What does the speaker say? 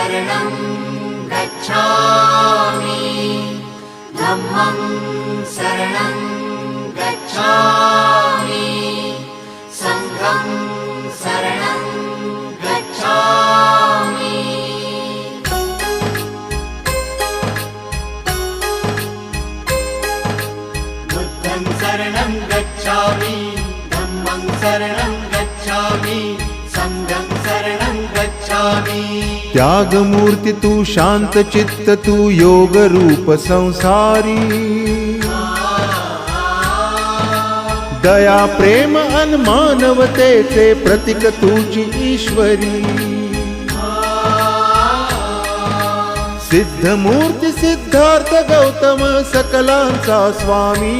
शरणं गच्छामि धम्मं शरणं गच्छामि संघं शरणं गच्छामि बुद्धं शरणं गच्छामि धम्मं शरणं गच्छामि संघं शरणं गच्छामि। त्यागमूर्ती तू शांत चित्त तू योग रूप संसारी दया प्रेम अन मानवतेचे प्रतीक तुझी ईश्वरी सिद्धमूर्ती सिद्धार्थ गौतम सकलांचा स्वामी